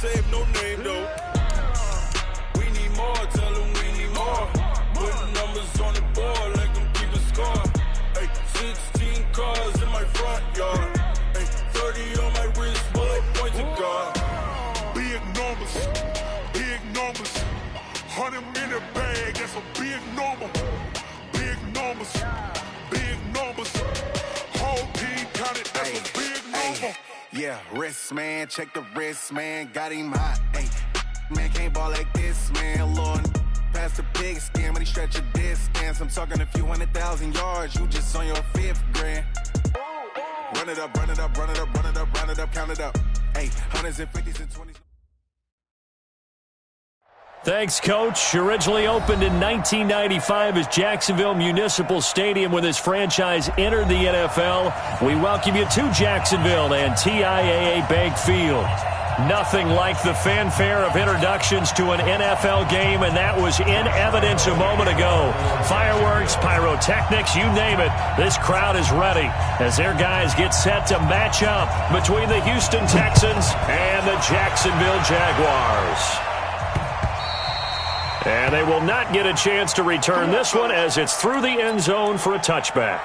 save, no name though. We need more, tell them we need more. Putting numbers on the board, like them keep a score. Ay, 16 cars in my front yard. Ay, 30 on my wrist, bullet point to God. Big numbers, big numbers. 100 minute bag, that's a big number. Big numbers, big numbers. Whole team counted, that's a big number. Yeah, wrist, man, check the wrist, man. Got him hot, ayy. Man, can't ball like this, man. Lord, past the pig skin, when he stretch a distance. I'm talking a few 100,000 yards, you just on your 5th grand. Run it up, run it up, run it up, run it up, run it up, count it up. Ayy, hundreds and 50s and 20s. Thanks, Coach. Originally opened in 1995 as Jacksonville Municipal Stadium when this franchise entered the NFL. We welcome you to Jacksonville and TIAA Bank Field. Nothing like the fanfare of introductions to an NFL game, and that was in evidence a moment ago. Fireworks, pyrotechnics, you name it. This crowd is ready as their guys get set to match up between the Houston Texans and the Jacksonville Jaguars. And they will not get a chance to return this one as it's through the end zone for a touchback.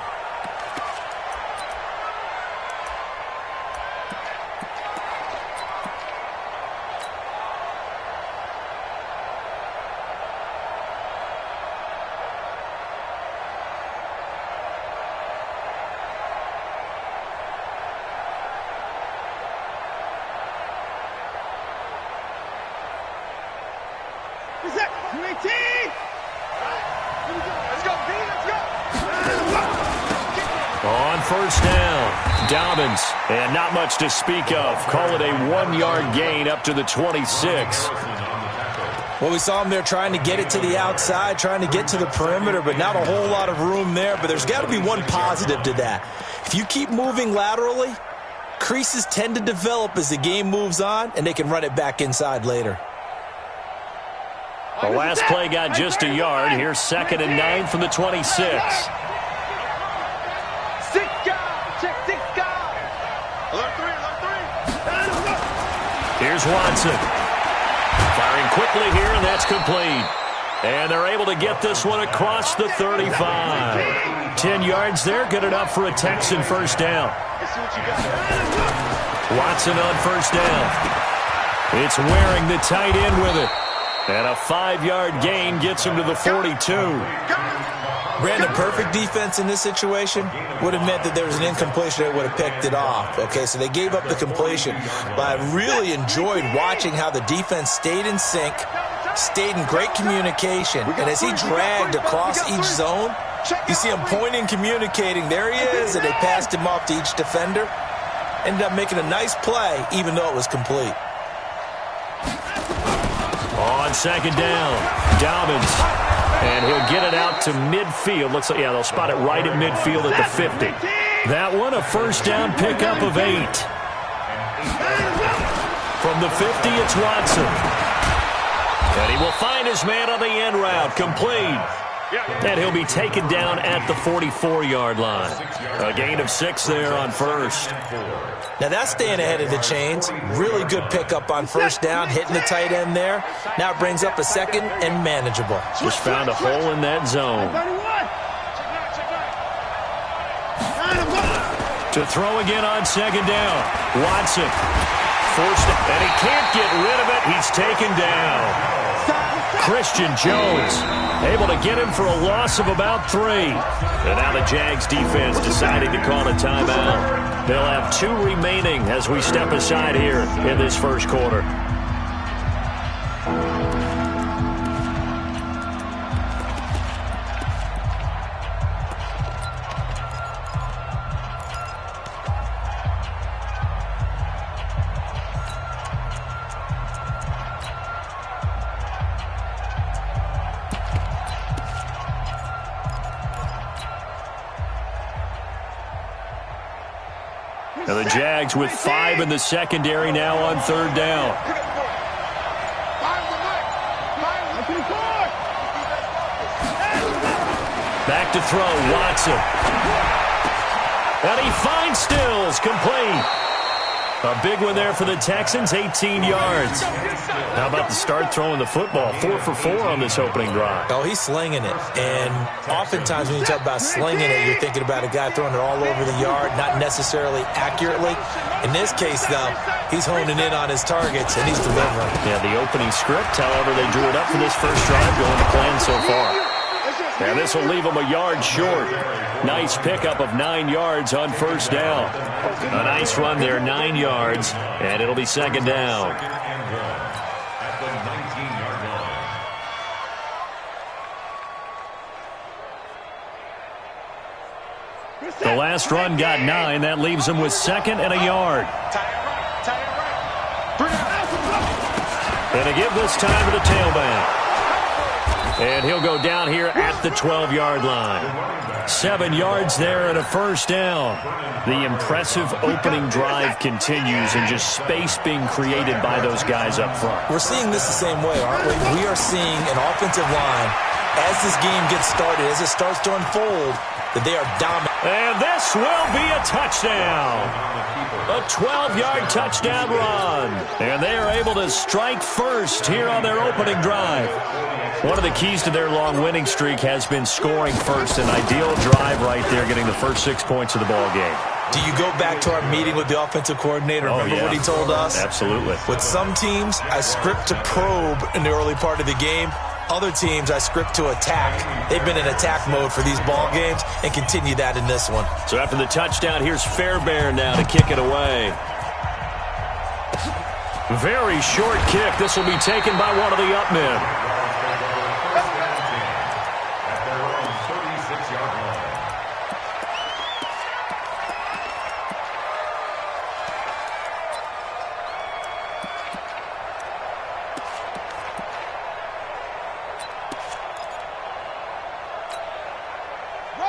On first down, Dobbins, and not much to speak of. Call it a 1-yard gain up to the 26. Well, we saw him there trying to get it to the outside, trying to get to the perimeter, but not a whole lot of room there. But there's got to be one positive to that. If you keep moving laterally, creases tend to develop as the game moves on, and they can run it back inside later. The last play got just a yard. Here's 2nd and 9 from the 26. Here's Watson. Firing quickly here, and that's complete. And they're able to get this one across the 35. 10 yards there, good enough for a Texan first down. Watson on first down. It's Waring, the tight end, with it. And a 5-yard gain gets him to the 42. Brandon, perfect defense in this situation would have meant that there was an incompletion that would have picked it off. Okay, so they gave up the completion. But I really enjoyed watching how the defense stayed in sync, stayed in great communication. And as he dragged across each zone, you see him pointing, communicating. There he is, and they passed him off to each defender. Ended up making a nice play, even though it was complete. On second down, Dobbins. And he'll get it out to midfield. Looks like, yeah, they'll spot it right at midfield at the 50. That one, a first down pickup of 8. From the 50, it's Watson. And he will find his man on the end route, complete. And he'll be taken down at the 44-yard line. A gain of 6 there on first. Now that's staying ahead of the chains. Really good pickup on first down, hitting the tight end there. Now it brings up a 2nd and manageable. Just found a hole in that zone. To throw again on second down. Watson. Forced it, and he can't get rid of it. He's taken down. Christian Jones able to get him for a loss of about 3. And now the Jags defense deciding to call a timeout. They'll have 2 remaining as we step aside here in this first quarter. Now the Jags with 5 in the secondary now on third down. Back to throw, Watson. And he finds Stills, complete. A big one there for the Texans, 18 yards. How about the start throwing the football? 4 for 4 on this opening drive. Oh, he's slinging it. And oftentimes when you talk about slinging it, you're thinking about a guy throwing it all over the yard, not necessarily accurately. In this case, though, he's honing in on his targets, and he's delivering. Yeah, the opening script, however, they drew it up for this first drive going to plan so far. And this will leave them a yard short. Nice pickup of 9 yards on first down. A nice run there, 9 yards, and it'll be second down. The last run got 9. That leaves them with second and a yard. And a give this time to the tailback. And he'll go down here at the 12-yard line. 7 yards there and a first down. The impressive opening drive continues and just space being created by those guys up front. We're seeing this the same way, aren't we? We are seeing an offensive line, as this game gets started, as it starts to unfold, that they are dominant. And this will be a touchdown. A 12-yard touchdown run. And they are able to strike first here on their opening drive. One of the keys to their long winning streak has been scoring first. An ideal drive right there, getting the first 6 points of the ball game. Do you go back to our meeting with the offensive coordinator? Remember what he told us? Absolutely. With some teams, I script to probe in the early part of the game. Other teams, I script to attack. They've been in attack mode for these ball games and continue that in this one. So after the touchdown, here's Fairbairn now to kick it away. Very short kick. This will be taken by one of the up men.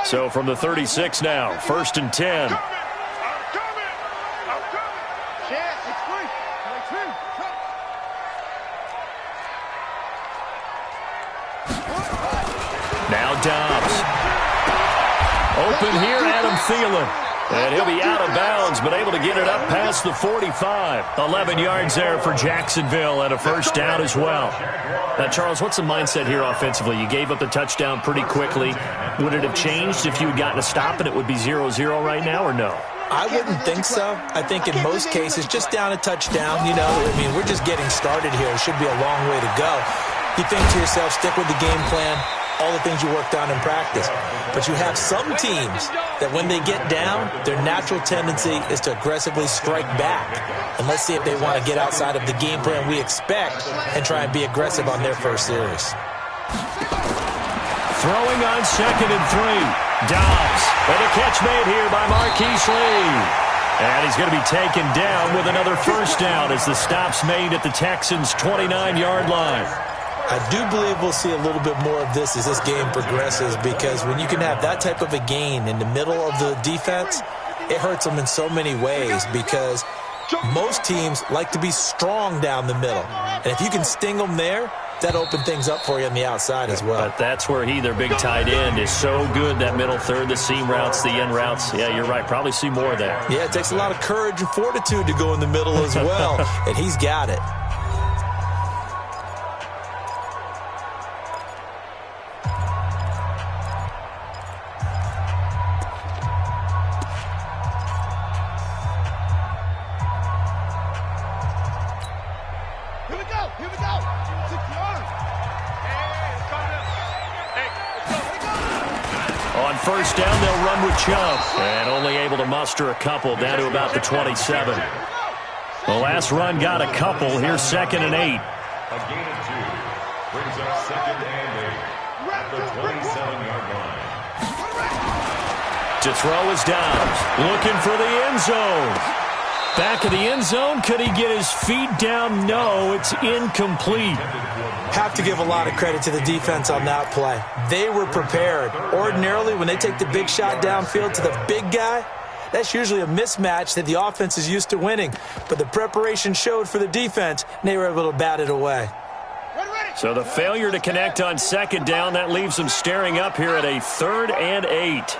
So from the 36 now, 1st and 10. Now Dobbs. Open here, Adam Thielen. And he'll be out of bounds, but able to get it up past the 45. 11 yards there for Jacksonville and a first down as well. Now, Charles, what's the mindset here offensively? You gave up the touchdown pretty quickly. Would it have changed if you had gotten a stop and it would be 0-0 right now, or no? I wouldn't think so. I think in most cases, just down a touchdown, you know, I mean, we're just getting started here. It should be a long way to go. You think to yourself, stick with the game plan, all the things you worked on in practice. But you have some teams that when they get down, their natural tendency is to aggressively strike back. And let's see if they want to get outside of the game plan we expect and try and be aggressive on their first series. Throwing on 2nd and 3. Dobbs. And a catch made here by Marquise Lee. And he's going to be taken down with another first down as the stop's made at the Texans' 29-yard line. I do believe we'll see a little bit more of this as this game progresses, because when you can have that type of a gain in the middle of the defense, it hurts them in so many ways, because most teams like to be strong down the middle. And if you can sting them there, that opens things up for you on the outside as well. But that's where their big tight end, is so good, that middle third, the seam routes, the end routes. Yeah, you're right. Probably see more of that. Yeah, it takes a lot of courage and fortitude to go in the middle as well, and he's got it. First down, they'll run with Chubb. And only able to muster a couple, down to about the 27. The last run got a couple. Here's 2nd and 8. A gain of 2 brings up 2nd and 8 at the 27-yard line. To throw is Dobbs. Looking for the end zone. Back of the end zone. Could he get his feet down? No, it's incomplete. Have to give a lot of credit to the defense on that play. They were prepared. Ordinarily, when they take the big shot downfield to the big guy, that's usually a mismatch that the offense is used to winning. But the preparation showed for the defense, and they were able to bat it away. So the failure to connect on 2nd down, that leaves them staring up here at a 3rd and 8.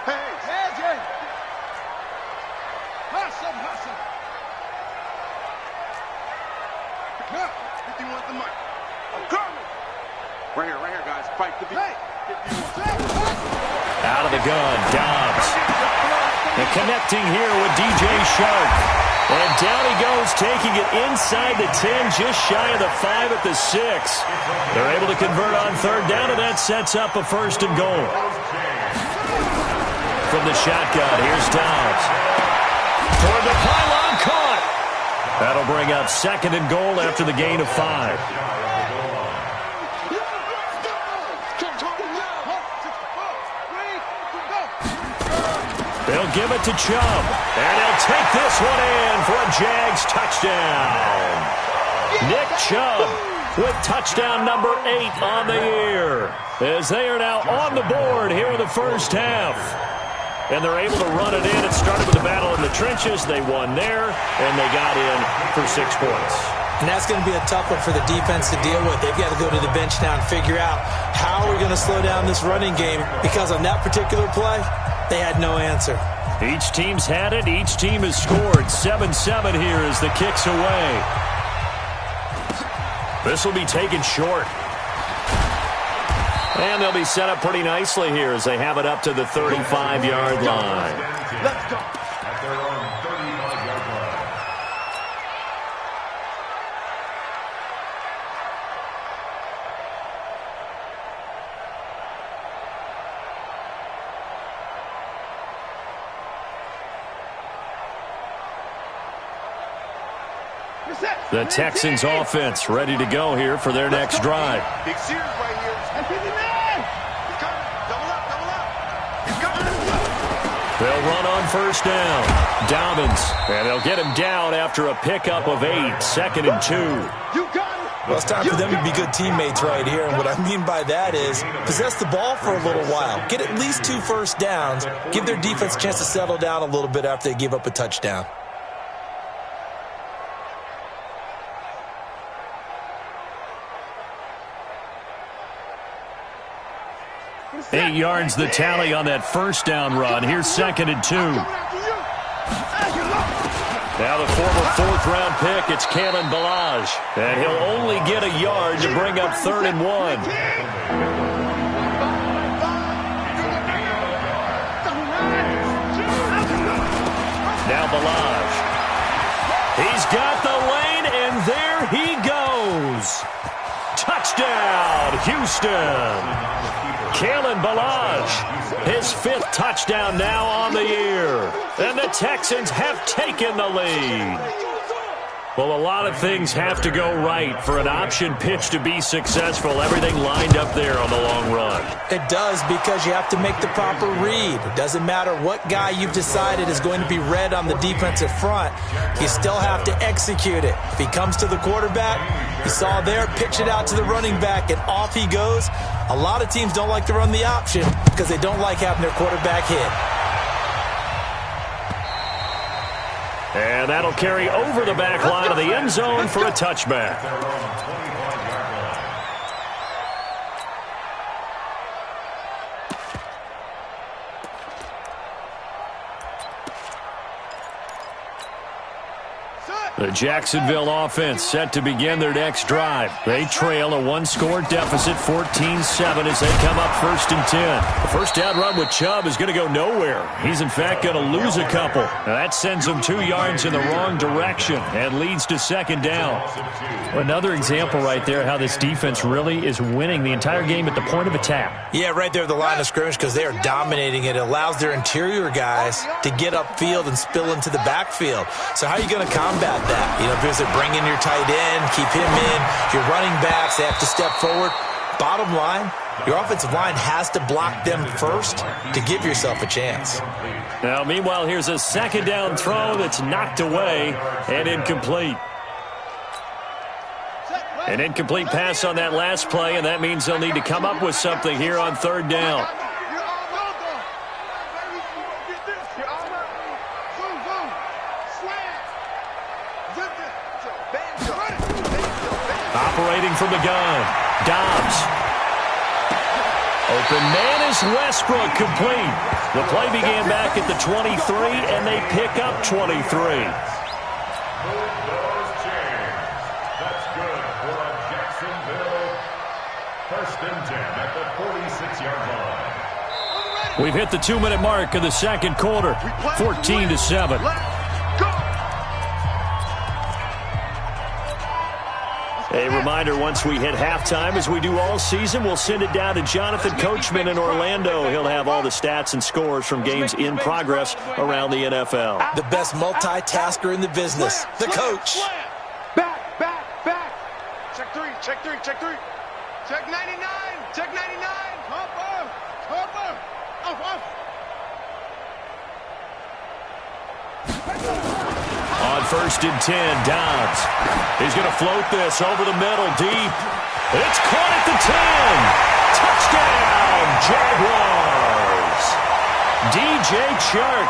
51's the mic. I'm coming. Right here, guys. Fight the beat. Out of the gun, Dobbs. And connecting here with DJ Shark. And down he goes, taking it inside the 10, just shy of the 5 at the 6. They're able to convert on third down, and that sets up a 1st and goal. From the shotgun, here's Dobbs. Toward the pylon, caught. That'll bring up 2nd and goal after the gain of 5. They'll give it to Chubb, and he'll take this one in for a Jags touchdown. Nick Chubb with touchdown number 8 on the year, as they are now on the board here in the first half. And they're able to run it in. It started with a battle in the trenches. They won there, and they got in for 6 points. And that's going to be a tough one for the defense to deal with. They've got to go to the bench now and figure out how we're going to slow down this running game, because on that particular play, they had no answer. Each team's had it. Each team has scored. 7-7 here as the kick's away. This will be taken short. And they'll be set up pretty nicely here as they have it up to the 35-yard line. Let's go. At their own 35-yard line. The Texans offense ready to go here for their next drive. Big series right here. He's coming. Double up. He's coming. They'll run on first down. Dobbins. And they'll get him down after a pickup of 8. 2nd and 2. You got it. Well, it's time for them to be good teammates right here. And what I mean by that is possess the ball for a little while. Get at least 2 first downs. Give their defense a chance to settle down a little bit after they give up a touchdown. 8 yards the tally on that first down run. Here's 2nd and 2. Now the former 4th-round pick, it's Kalen Ballage. And he'll only get a yard to bring up 3rd and 1. Now Ballage. He's got the lane, and there he goes. Touchdown, Houston. Kalen Ballage, his 5th touchdown now on the year. And the Texans have taken the lead. Well, a lot of things have to go right for an option pitch to be successful. Everything lined up there on the long run. It does, because you have to make the proper read. It doesn't matter what guy you've decided is going to be read on the defensive front. You still have to execute it. If he comes to the quarterback, you saw there, pitch it out to the running back, and off he goes. A lot of teams don't like to run the option because they don't like having their quarterback hit. And that'll carry over the back line of the end zone for a touchback. The Jacksonville offense set to begin their next drive. They trail a 1-score deficit, 14-7, as they come up 1st and 10. The first down run with Chubb is going to go nowhere. He's, in fact, going to lose a couple. Now, that sends him 2 yards in the wrong direction and leads to 2nd down. Another example right there how this defense really is winning the entire game at the point of attack. Yeah, right there at the line of scrimmage, because they are dominating it. It allows their interior guys to get upfield and spill into the backfield. So how are you going to combat that? You know, if you bring in your tight end, keep him in, your running backs, they have to step forward. Bottom line, your offensive line has to block them first to give yourself a chance. Now, meanwhile, here's a 2nd down throw that's knocked away and incomplete. An incomplete pass on that last play, and that means they'll need to come up with something here on 3rd down. Operating from the gun, Dobbs. Open man is Westbrook, complete. The play began back at the 23, and they pick up 23. That's good. for Jacksonville. First and 10 at the 46-yard line. We've hit the 2-minute mark of the second quarter, 14-7. A reminder, once we hit halftime, as we do all season, we'll send it down to Jonathan Coachman in Orlando. He'll have all the stats and scores from games in progress around the NFL. The best multitasker in the business, the coach. Back. Check three. Check 99. Check 99. Hopper. Off. On first and 10, Downs. He's going to float this over the middle, deep. It's caught at the 10. Touchdown, Jaguars. DJ Chark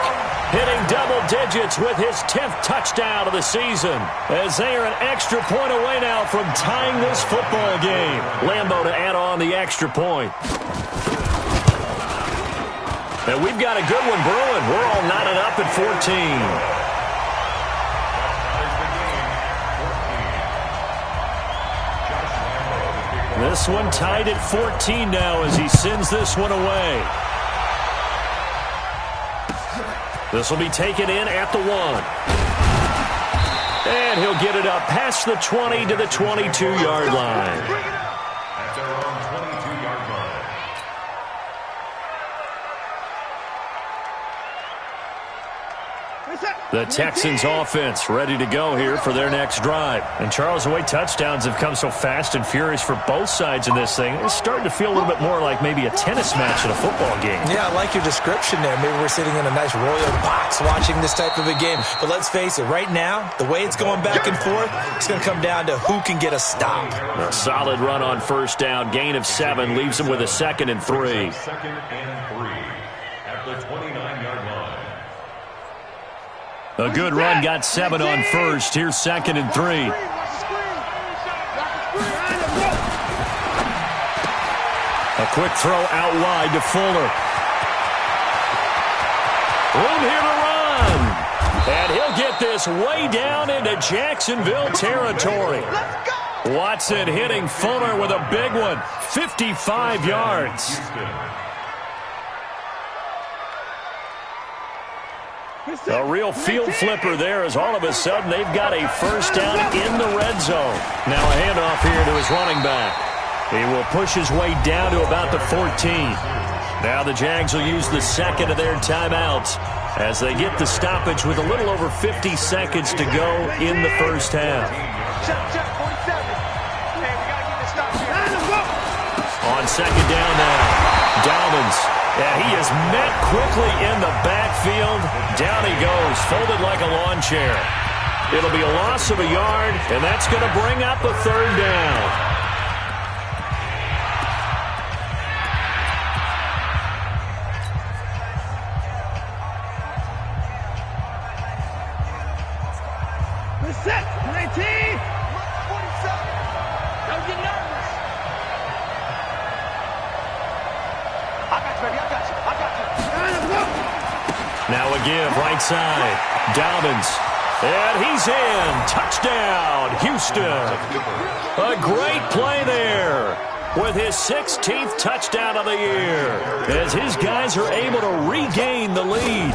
hitting double digits with his 10th touchdown of the season, as they are an extra point away now from tying this football game. Lambeau to add on the extra point. And we've got a good one brewing. We're all knotted up at 14. This one tied at 14 now as he sends this one away. This will be taken in at the 1. And he'll get it up past the 20 to the 22-yard line. At their own 22-yard line. The Texans offense ready to go here for their next drive. And Charles, the way touchdowns have come so fast and furious for both sides in this thing, it's starting to feel a little bit more like maybe a tennis match in a football game. Yeah, I like your description there. Maybe we're sitting in a nice royal box watching this type of a game. But let's face it, right now, the way it's going back and forth, it's going to come down to who can get a stop. A solid run on first down. Gain of 7 leaves him with a 2nd and 3. 2nd and 3 at the 29-yard line. A good run got 7 on first. Here's 2nd and 3. A quick throw out wide to Fuller. Room here to run. And he'll get this way down into Jacksonville territory. Watson hitting Fuller with a big one. 55 yards. A real field flipper there, as all of a sudden they've got a first down in the red zone. Now a handoff here to his running back. He will push his way down to about the 14. Now the Jags will use the second of their timeouts as they get the stoppage with a little over 50 seconds to go in the first half. On second down now, Dobbins. Yeah, he is met quickly in the backfield. Down he goes, folded like a lawn chair. It'll be a loss of a yard, and that's going to bring up a 3rd down. Set, 19. 47. Don't get nervous. I got you, baby. I got you. Now a give, right side. Dobbins. And he's in. Touchdown, Houston. A great play there with his 16th touchdown of the year as his guys are able to regain the lead.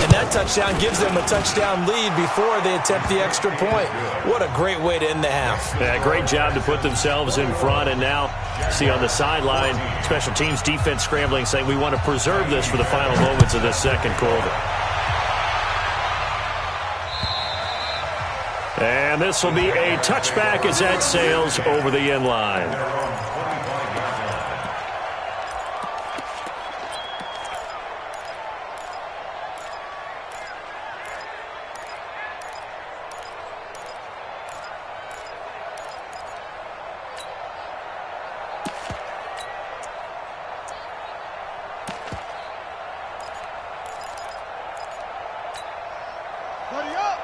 And that touchdown gives them a touchdown lead before they attempt the extra point. What a great way to end the half. Yeah, great job to put themselves in front. And now, see on the sideline, special teams defense scrambling, saying we want to preserve this for the final moments of this second quarter. And this will be a touchback as that sails over the end line.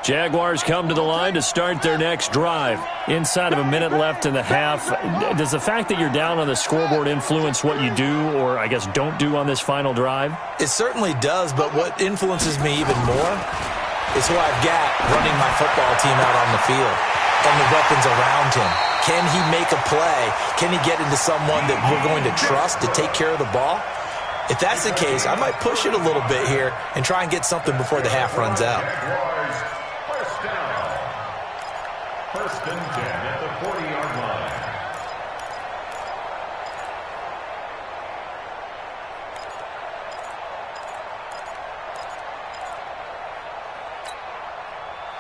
Jaguars come to the line to start their next drive. Inside of a minute left in the half, does the fact that you're down on the scoreboard influence what you do, or I guess don't do on this final drive? It certainly does, but what influences me even more is who I've got running my football team out on the field and the weapons around him. Can he make a play? Can he get into someone that we're going to trust to take care of the ball? If that's the case, I might push it a little bit here and try and get something before the half runs out. First down. First and 10 at the 40-yard line.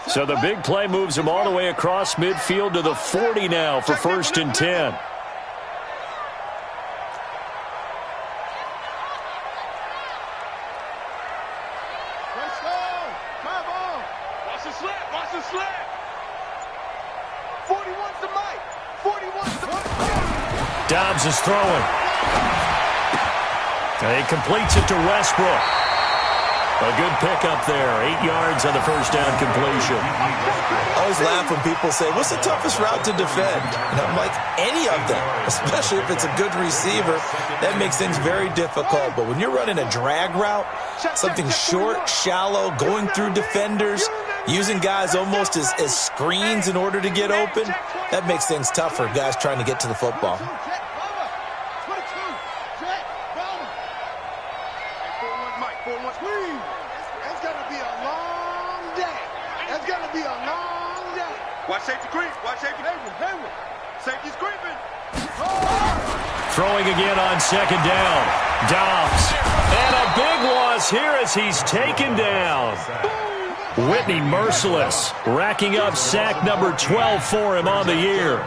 So the big play moves him all the way across midfield to the 40 now for first and 10. Dobbs is throwing. He completes it to Westbrook. A good pickup there. 8 yards on the first down completion. I always laugh when people say, what's the toughest route to defend? And I'm like, any of them, especially if it's a good receiver. That makes things very difficult. But when you're running a drag route, something short, shallow, going through defenders, using guys almost as screens in order to get open, that makes things tough for guys trying to get to the football. Watch safety creep. Watch safety. Hayward. Safety's creeping. Throwing again on second down. Dobbs. And a big loss here as he's taken down. Whitney merciless. Racking up sack number 12 for him on the year.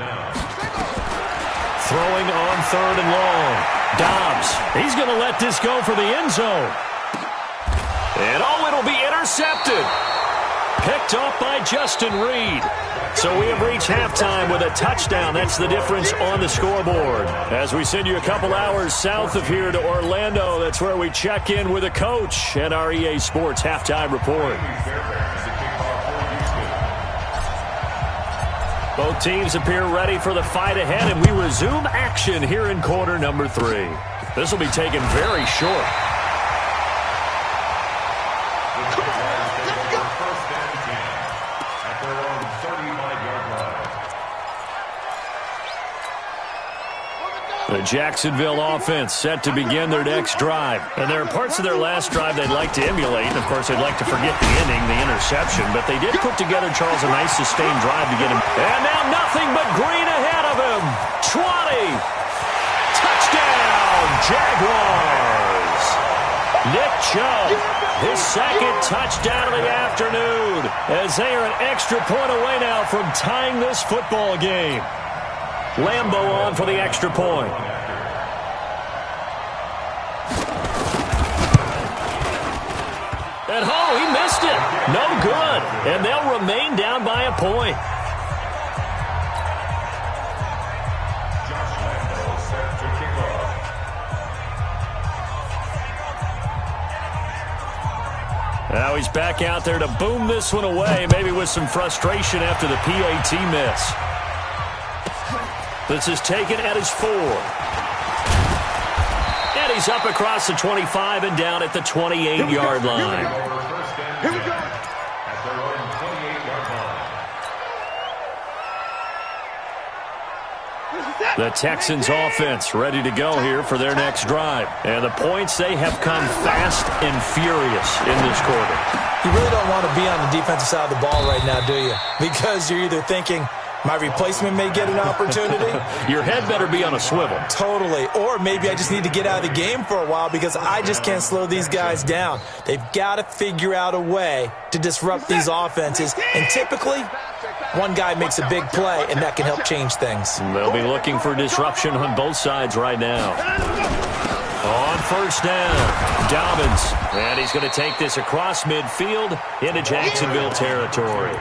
Throwing on third and long. Dobbs. He's going to let this go for the end zone. And it'll be intercepted. Picked off by Justin Reed. So we have reached halftime with a touchdown. That's the difference on the scoreboard. As we send you a couple hours south of here to Orlando, that's where we check in with a coach and our EA Sports halftime report. Both teams appear ready for the fight ahead, and we resume action here in quarter number 3. This will be taken very short. The Jacksonville offense set to begin their next drive. And there are parts of their last drive they'd like to emulate. And, of course, they'd like to forget the ending, the interception. But they did put together, Charles, a nice sustained drive to get him. And now nothing but green ahead of him. 20. Touchdown, Jaguars. Nick Chubb, his second touchdown of the afternoon. As they are an extra point away now from tying this football game. Lambeau on for the extra point. And he missed it. No good. And they'll remain down by a point. Now he's back out there to boom this one away, maybe with some frustration after the PAT miss. This is taken at his 4. And he's up across the 25 and down at the 28-yard line. Here we go. At their own 28-yard line. The Texans offense ready to go here for their next drive. And the points, they have come fast and furious in this quarter. You really don't want to be on the defensive side of the ball right now, do you? Because you're either thinking, my replacement may get an opportunity. Your head better be on a swivel. Totally. Or maybe I just need to get out of the game for a while because I just can't slow these guys down. They've got to figure out a way to disrupt these offenses. And typically, one guy makes a big play, and that can help change things. They'll be looking for disruption on both sides right now. On first down, Dobbins. And he's going to take this across midfield into Jacksonville territory.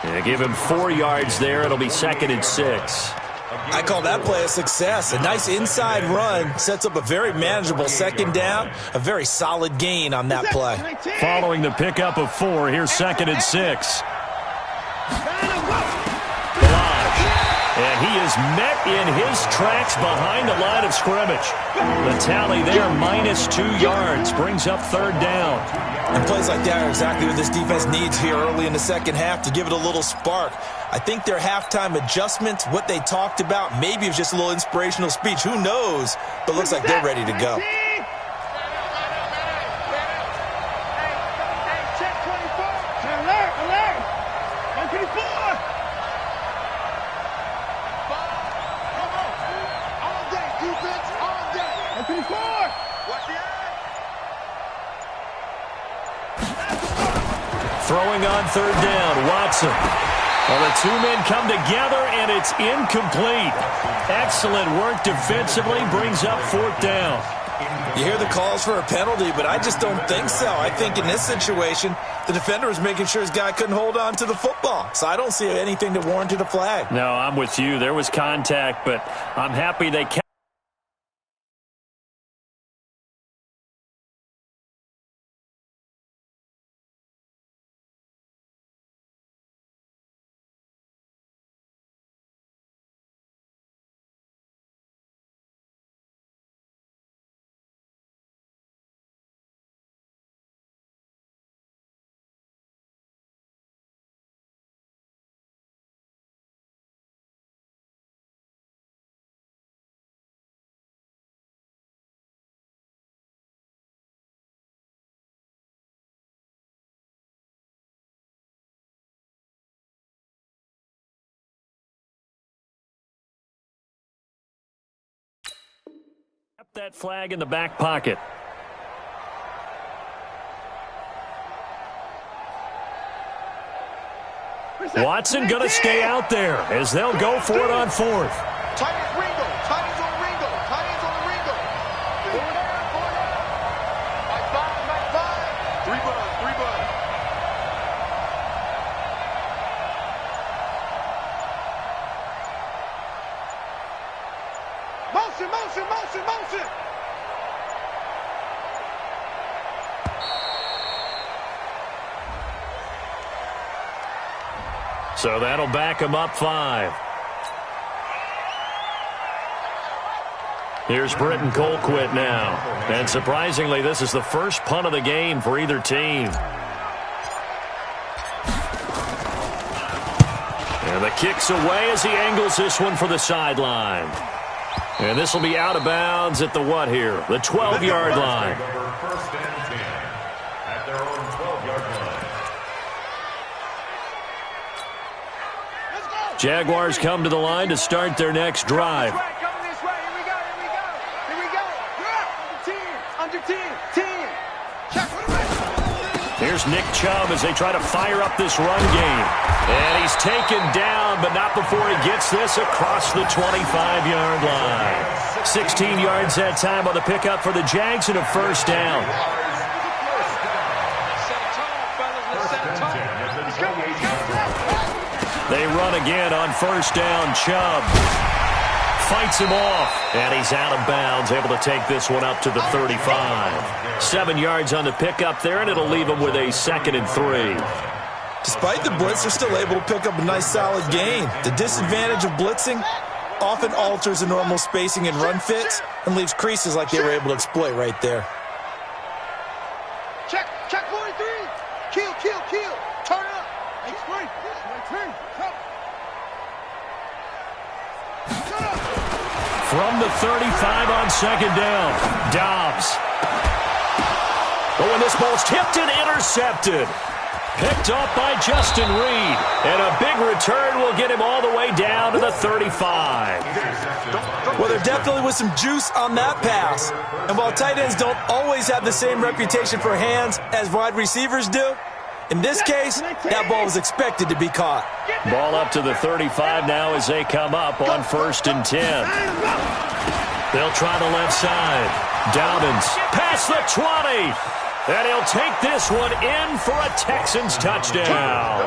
And give him 4 yards there. It'll be second and 6. I call that play a success. A nice inside run sets up a very manageable second down. A very solid gain on that play. Following the pickup of 4, here's second and 6. And he is met in his tracks behind the line of scrimmage. The tally there, -2 yards, brings up 3rd down. And plays like that are exactly what this defense needs here early in the second half to give it a little spark. I think their halftime adjustments, what they talked about, maybe it was just a little inspirational speech. Who knows? But looks like they're ready to go. Throwing on 3rd down, Watson. Well, the two men come together, and it's incomplete. Excellent work defensively, brings up 4th down. You hear the calls for a penalty, but I just don't think so. I think in this situation, the defender was making sure his guy couldn't hold on to the football. So I don't see anything that warranted a flag. No, I'm with you. There was contact, but I'm happy they kept. That flag in the back pocket. Watson going to stay out there as they'll go for it on 4th. Tight ends Ringo. Tight ends on Ringo. Tight ends on the Ringo. 4 down, 4 down. Mike 5. 3 buns, 3 buns. Motion, motion, motion, motion. So that'll back him up 5. Here's Britton Colquitt now. And surprisingly, this is the first punt of the game for either team. And the kick's away as he angles this one for the sideline. And this will be out of bounds at the what here? The 12-yard line. First and 10 at their own 12-yard line. Jaguars come to the line to start their next drive. Coming this way. Here we go. Here we go. Here we go. Under 10. Check. Here's Nick Chubb as they try to fire up this run game. And he's taken down, but not before he gets this across the 25-yard line. 16 yards that time on the pickup for the Jags and a first down. They run again on first down. Chubb fights him off, and he's out of bounds, able to take this one up to the 35. 7 yards on the pickup there, and it'll leave him with a 2nd and 3. Despite the blitz, they're still able to pick up a nice solid gain. The disadvantage of blitzing often alters the normal spacing and run fits and leaves creases like they were able to exploit right there. Check 43. Kill. Turn up. From the 35 on 2nd down, Dobbs. Oh, and this ball's tipped and intercepted. Picked off by Justin Reed. And a big return will get him all the way down to the 35. Well, there definitely was some juice on that pass. And while tight ends don't always have the same reputation for hands as wide receivers do, in this case, that ball was expected to be caught. Ball up to the 35 now as they come up on 1st and 10. They'll try the left side. Dobbins past the 20. And he'll take this one in for a Texans touchdown.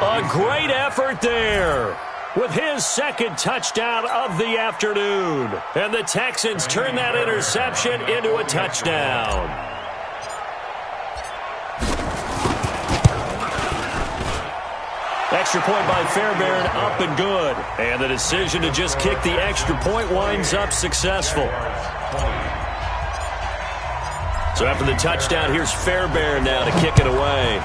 A great effort there with his 2nd touchdown of the afternoon. And the Texans turn that interception into a touchdown. extra point by Fairbairn, up and good. And the decision to just kick the extra point winds up successful. So after the touchdown, here's Fairbairn now to kick it away.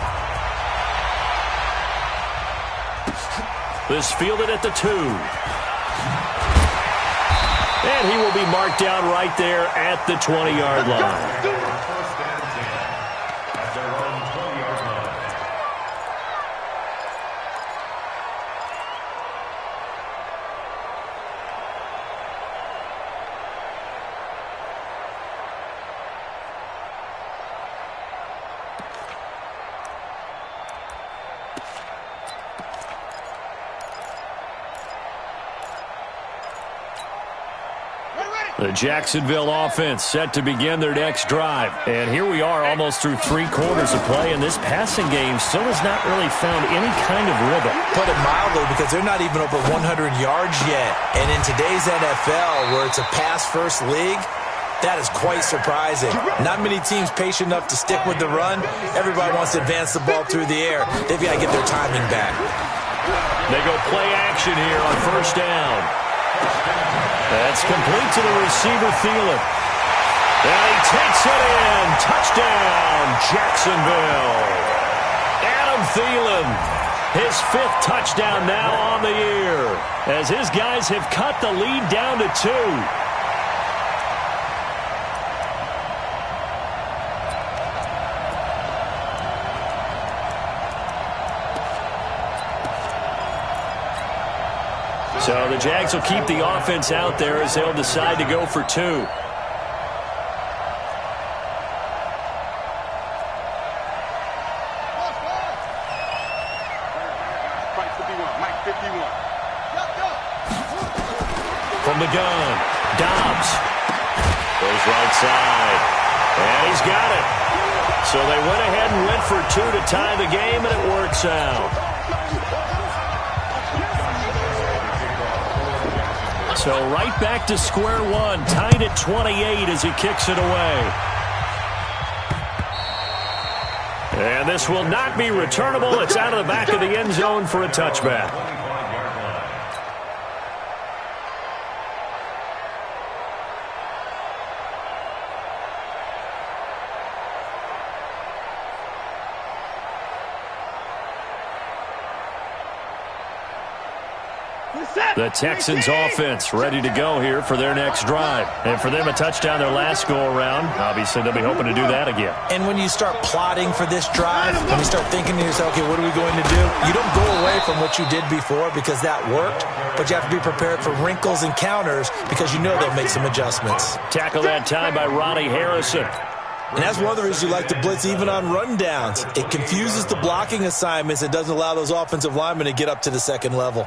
This fielded at the 2. And he will be marked down right there at the 20-yard line. The Jacksonville offense set to begin their next drive. And here we are almost through 3 quarters of play, and this passing game still has not really found any kind of rhythm. Put it mildly, because they're not even over 100 yards yet. And in today's NFL, where it's a pass-first league, that is quite surprising. Not many teams patient enough to stick with the run. Everybody wants to advance the ball through the air. They've got to get their timing back. They go play action here on first down. That's complete to the receiver, Thielen. And he takes it in. Touchdown, Jacksonville. Adam Thielen, his 5th touchdown now on the year, as his guys have cut the lead down to 2. So the Jags will keep the offense out there as they'll decide to go for 2. Mike 51. From the gun, Dobbs goes right side, and he's got it. So they went ahead and went for 2 to tie the game, and it works out. So right back to square one, tied at 28 as he kicks it away. And this will not be returnable. It's out of the back of the end zone for a touchback. The Texans offense ready to go here for their next drive. And for them, a touchdown their last go-around. Obviously, they'll be hoping to do that again. And when you start plotting for this drive, when you start thinking to yourself, okay, what are we going to do? You don't go away from what you did before because that worked, but you have to be prepared for wrinkles and counters because you know they'll make some adjustments. Tackle that time by Ronnie Harrison. And that's one of the reasons you like to blitz even on rundowns. It confuses the blocking assignments. It doesn't allow those offensive linemen to get up to the second level.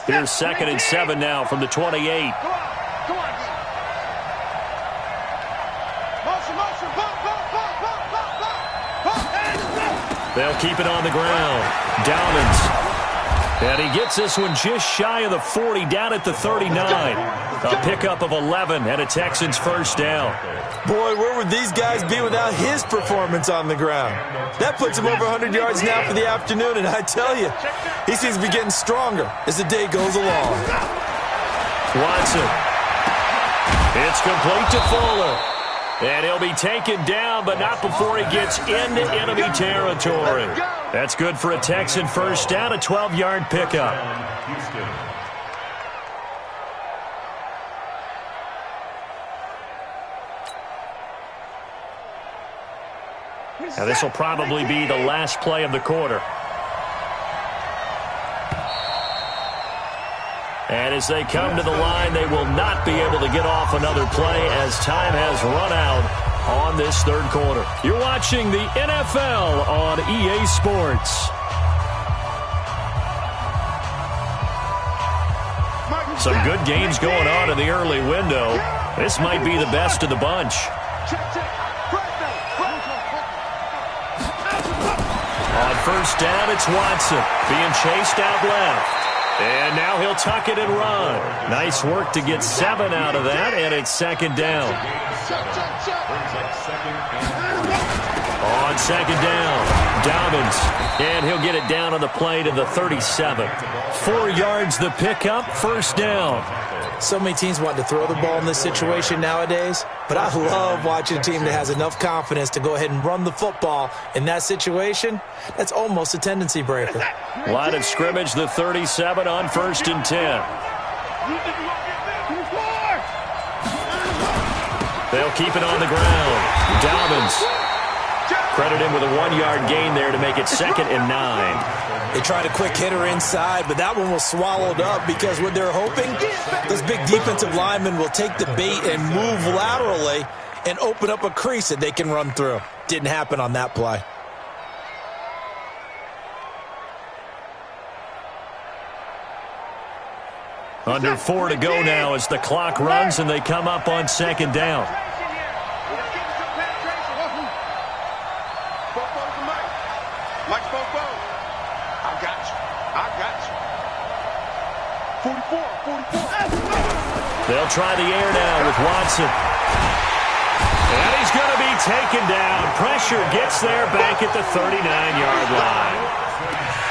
Here's 2nd and 7 now from the 28. Come on. Motion. They'll keep it on the ground. Downs. And he gets this one just shy of the 40, down at the 39. A pickup of 11 and a Texans first down. Boy, where would these guys be without his performance on the ground? That puts him over 100 yards now for the afternoon, and I tell you, he seems to be getting stronger as the day goes along. Watson. It's complete to Fuller. And he'll be taken down, but not before he gets into enemy territory. That's good for a Texan first down, a 12-yard pickup. Now this will probably be the last play of the quarter. And as they come to the line, they will not be able to get off another play as time has run out on this third quarter. You're watching the NFL on EA Sports. Some good games going on in the early window. This might be the best of the bunch. On first down, it's Watson being chased out left. And now he'll tuck it and run. Nice work to get 7 out of that, and it's second down. On second down, Dobbins, and he'll get it down on the play to the 37. 4 yards the pickup, first down. So many teams want to throw the ball in this situation nowadays, but I love watching a team that has enough confidence to go ahead and run the football. In that situation, that's almost a tendency breaker. Line of scrimmage, the 37 on 1st and 10. They'll keep it on the ground. Dobbins. Credit him with a 1-yard gain there to make it 2nd and 9. They tried a quick hitter inside, but that one was swallowed up because what they're hoping, those big defensive linemen will take the bait and move laterally and open up a crease that they can run through. Didn't happen on that play. Under 4 to go now as the clock runs and they come up on second down. They'll try the air now with Watson. And he's going to be taken down. Pressure gets there back at the 39-yard line.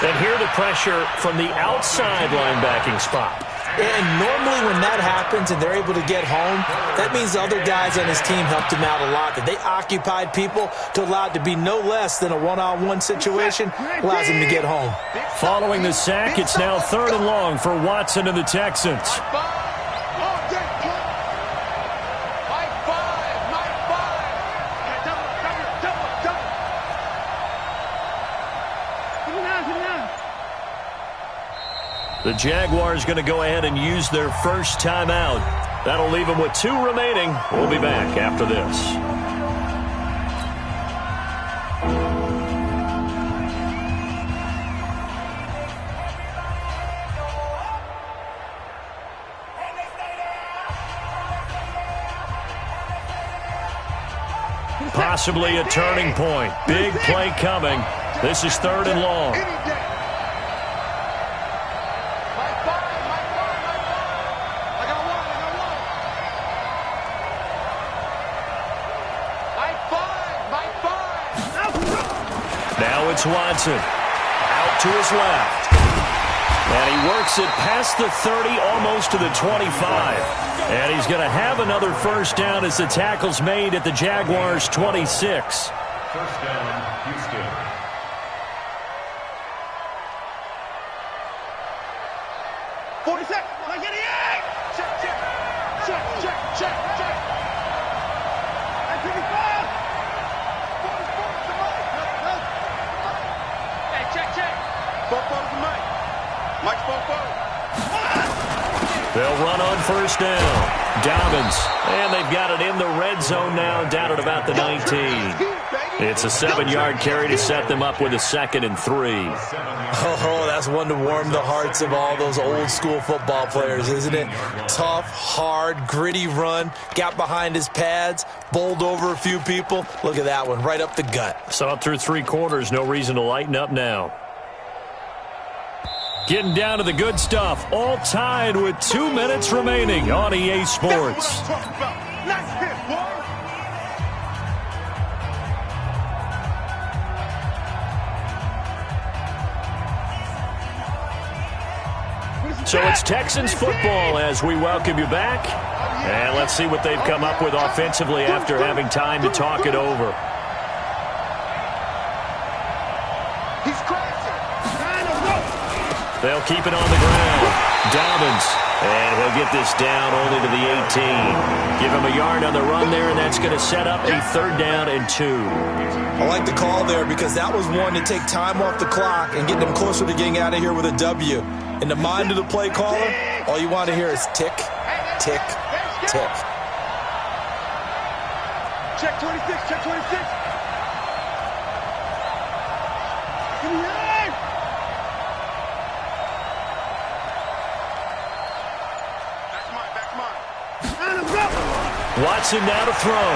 And here the pressure from the outside linebacking spot. And normally when that happens and they're able to get home, that means the other guys on his team helped him out a lot. That they occupied people to allow it to be no less than a one-on-one situation, allows him to get home. Following the sack, it's now 3rd and long for Watson and the Texans. The Jaguars going to go ahead and use their first timeout. That'll leave them with 2 remaining. We'll be back after this. Possibly a turning point. Big play coming. This is 3rd and long. Now it's Watson. Out to his left. And he works it past the 30, almost to the 25. And he's going to have another first down as the tackle's made at the Jaguars' 26. First down, Houston. They'll run on first down. Dobbins. And they've got it in the red zone now, down at about the 19. It's a 7-yard carry to set them up with a 2nd and 3. Oh, that's one to warm the hearts of all those old school football players, isn't it? Tough, hard, gritty run. Got behind his pads, bowled over a few people. Look at that one, right up the gut. Saw it through 3 quarters. No reason to lighten up now. Getting down to the good stuff. All tied with 2 minutes remaining on EA Sports. So it's Texans football as we welcome you back. And let's see what they've come up with offensively after having time to talk it over. They'll keep it on the ground. Dobbins. And he'll get this down only to the 18. Give him a yard on the run there, and that's going to set up a 3rd down and 2. I like the call there because that was one to take time off the clock and get them closer to getting out of here with a W. In the mind of the play caller, all you want to hear is tick, tick, tick. Check 26, check 26. Watson now to throw.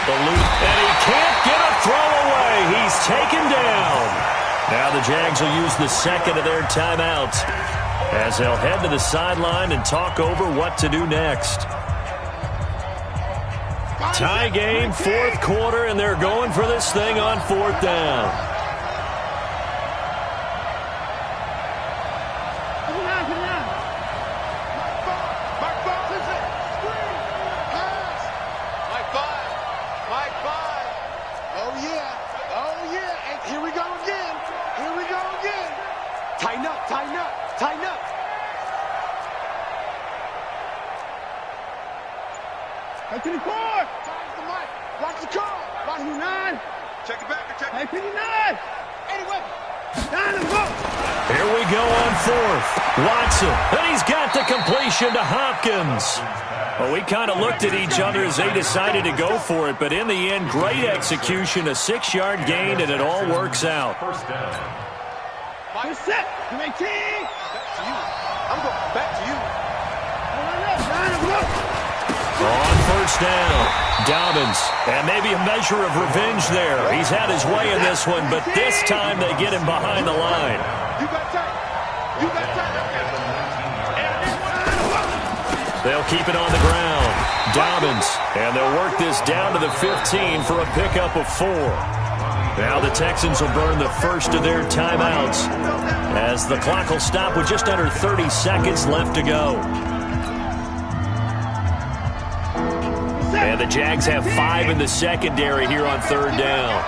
The loop, and he can't get a throw away. He's taken down. Now the Jags will use the second of their timeouts as they'll head to the sideline and talk over what to do next. Tie game, fourth quarter, and they're going for this thing on fourth down. Tighten up. Hey, 24. Watch the car. Watch 9. Check it back. Hey, 59. 81. Here we go on fourth. Watson, and he's got the completion to Hopkins. Well, we kind of looked at each other as they decided to go for it, but in the end, great execution, a 6-yard gain, and it all works out. First down. Set. You 18. Back to you. I'm going back to you. On first down, Dobbins, and maybe a measure of revenge there. He's had his way in this one, but this time they get him behind the line. They'll keep it on the ground. Dobbins, and they'll work this down to the 15 for a pickup of 4. Now the Texans will burn the first of their timeouts as the clock will stop with just under 30 seconds left to go. And the Jags have 5 in the secondary here on third down.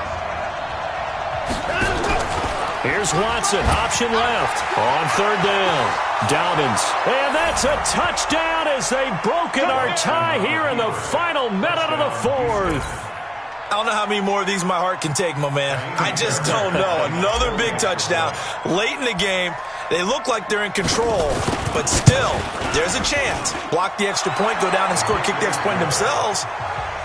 Here's Watson, option left on third down. Dobbins, and that's a touchdown as they've broken our tie here in the final minute of the fourth. I don't know how many more of these my heart can take, my man. I just don't know. Another big touchdown late in the game. They look like they're in control, but still, there's a chance. Block the extra point, go down and score, kick the extra point themselves.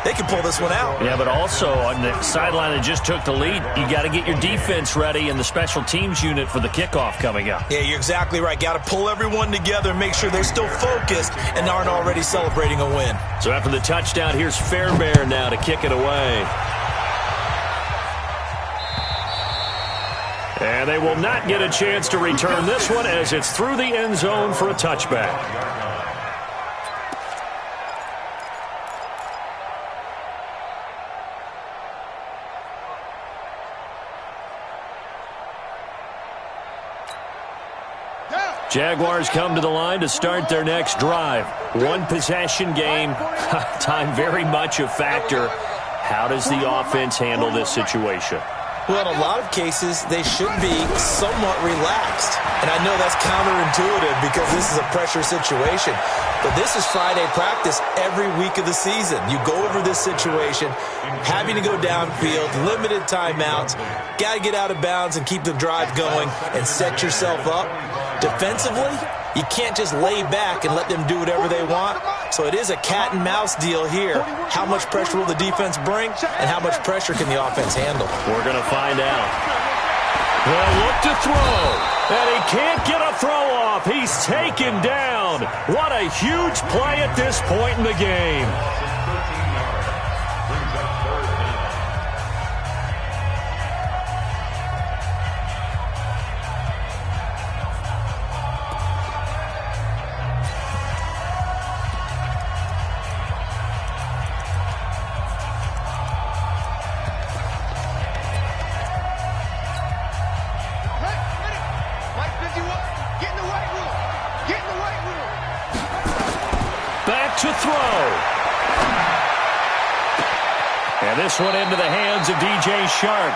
They can pull this one out. Yeah, but also on the sideline that just took the lead, you got to get your defense ready and the special teams unit for the kickoff coming up. Yeah, you're exactly right. Got to pull everyone together and make sure they're still focused and aren't already celebrating a win. So after the touchdown, here's Fairbairn now to kick it away. And they will not get a chance to return this one as it's through the end zone for a touchback. Jaguars come to the line to start their next drive. One possession game. Time very much a factor. How does the offense handle this situation? Well, in a lot of cases, they should be somewhat relaxed. And I know that's counterintuitive because this is a pressure situation. But this is Friday practice every week of the season. You go over this situation, having to go downfield, limited timeouts, got to get out of bounds and keep the drive going and set yourself up. Defensively, you can't just lay back and let them do whatever they want. So it is a cat and mouse deal here. How much pressure will the defense bring and how much pressure can the offense handle? We're going to find out. They'll look to throw, and he can't get a throw off. He's taken down. What a huge play at this point in the game. To throw. And this one into the hands of DJ Shark.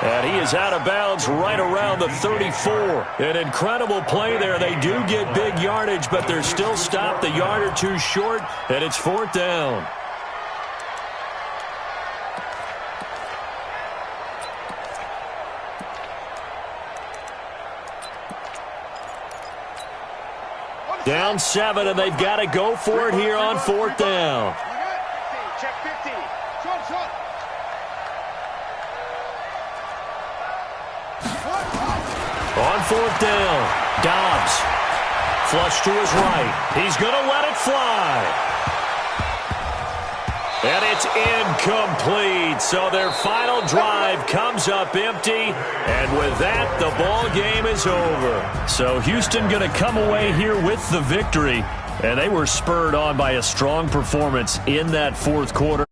And he is out of bounds right around the 34. An incredible play there. They do get big yardage, but they're still stopped a yard or two short, and it's fourth down. Down 7, and they've got to go for it here on fourth down. Check 50. Short. On fourth down, Dobbs. Flush to his right. He's going to let it fly. And it's incomplete. So their final drive comes up empty. And with that, the ball game is over. So Houston going to come away here with the victory. And they were spurred on by a strong performance in that fourth quarter.